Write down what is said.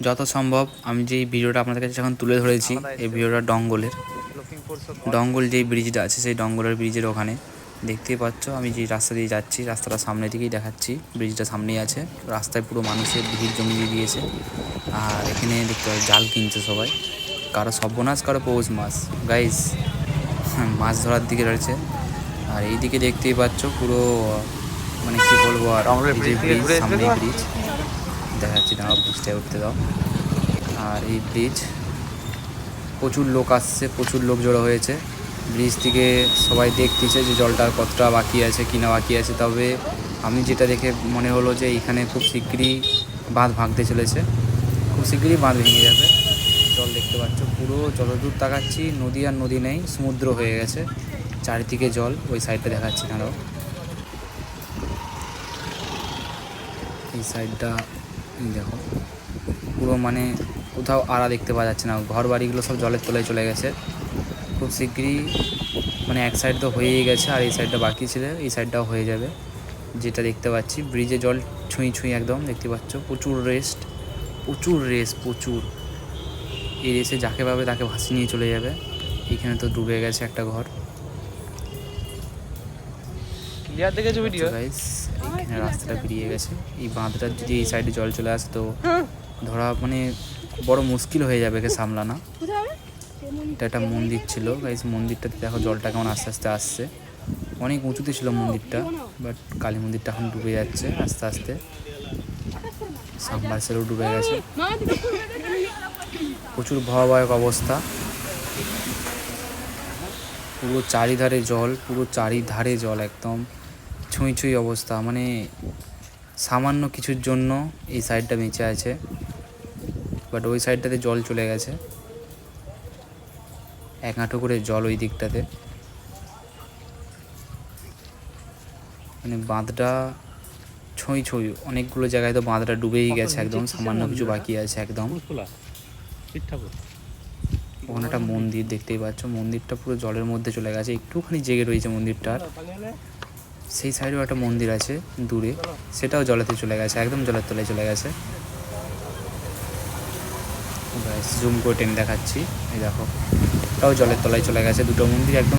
যত সম্ভব আমি যে ভিডিওটা আপনাদের কাছে এখন তুলে ধরেছি, এই ভিডিওটা ডঙ্গল যে ব্রিজটা আছে সেই ডঙ্গলের ব্রিজের ওখানে দেখতেই পাচ্ছ। আমি যে রাস্তা দিয়ে যাচ্ছি, রাস্তাটা সামনের দিকেই দেখাচ্ছি, ব্রিজটা সামনেই আছে। রাস্তায় পুরো মানুষের ভিড় জমিয়ে দিয়েছে। আর এখানে দেখতে পাচ্ছি জাল কিনছে সবাই, কারো সর্বনাশ, কারো পৌষ মাছ। গাইস মাছ ধরার দিকে রয়েছে। আর এইদিকে দেখতেই পাচ্ছ পুরো মানে কি বলবো, আর ব্রিজ, সামনে ব্রিজ দেখাচ্ছি, দাঁড়াও ব্রিজটায় উঠতে দাও। আর এই ব্রিজ প্রচুর লোক আসছে, প্রচুর লোক জড়ো হয়েছে। ব্রিজ থেকে সবাই দেখতেছে যে জলটার কতটা বাকি আছে কি না বাকি আছে। তবে আমি যেটা দেখে মনে হলো যে এখানে খুব শিগগিরই বাঁধ ভাঙতে চলেছে, খুব শিগগিরই বাঁধ ভেঙে যাবে। জল দেখতে পাচ্ছ পুরো, যতদূর তাকাচ্ছি নদী আর নদী নেই, সমুদ্র হয়ে গেছে চারিদিকে জল। ওই সাইডটা দেখাচ্ছি দাঁড়াও, এই সাইডটা দেখো পুরো মানে কোথাও আড়া দেখতে পাওয়া যাচ্ছে না, ঘর বাড়িগুলো সব জলের তলায় চলে গেছে। খুব শিগগিরই মানে এক সাইড তো হয়েই গেছে, আর এই সাইডটা বাকি ছিল, এই সাইডটাও হয়ে যাবে। যেটা দেখতে পাচ্ছি ব্রিজে জল ছুঁই ছুঁই একদম দেখতে পাচ্ছ, প্রচুর রেস্ট, প্রচুর রেস, প্রচুর। এই রেসে যাকে পাবে তাকে ভাসিয়ে নিয়ে চলে যাবে। এখানে তো ডুবে গেছে একটা ঘর। গাইস এখানে রাস্তাটা বেরিয়ে গেছে, এই বাঁধটার যদি এই সাইডে জল চলে আসে তো ধরা মানে বড় মুশকিল হয়ে যাবে একে সামলানো। এটা একটা মন্দির ছিল গাইস, মন্দিরটাতে দেখো জলটা কেমন আস্তে আস্তে আসছে। অনেক উঁচুতে ছিল মন্দিরটা, বাট কালী মন্দিরটা এখন ডুবে যাচ্ছে আস্তে আস্তে। সাবমার্সেলও ডুবে গেছে, প্রচুর ভয়াবহ অবস্থা। পুরো চারিধারে জল, পুরো চারিধারে জল, একদম ছুঁই ছুঁই অবস্থা। মানে সামান্য কিছুর জন্য এই সাইডটা বেঁচে আছে, বাট ওই সাইডটাতে জল চলে গেছে, এক হাঁটু করে জল ওই দিকটাতে। মানে বাঁধটা ছুঁই ছুঁই, অনেকগুলো জায়গায় তো বাঁধটা ডুবেই গেছে একদম, সামান্য কিছু বাকি আছে একদম। ওখানে একটা মন্দির দেখতেই পাচ্ছ, মন্দিরটা পুরো জলের মধ্যে চলে গেছে, একটুখানি জেগে রয়েছে মন্দিরটার। সেই সাইডেও একটা মন্দির আছে দূরে, সেটাও জলেতে চলে গেছে, একদম জলের তলায় চলে গেছে। জুম করে টেনে দেখাচ্ছি, এই দেখো, ওটাও জলের তলায় চলে গেছে, দুটো মন্দির একদম।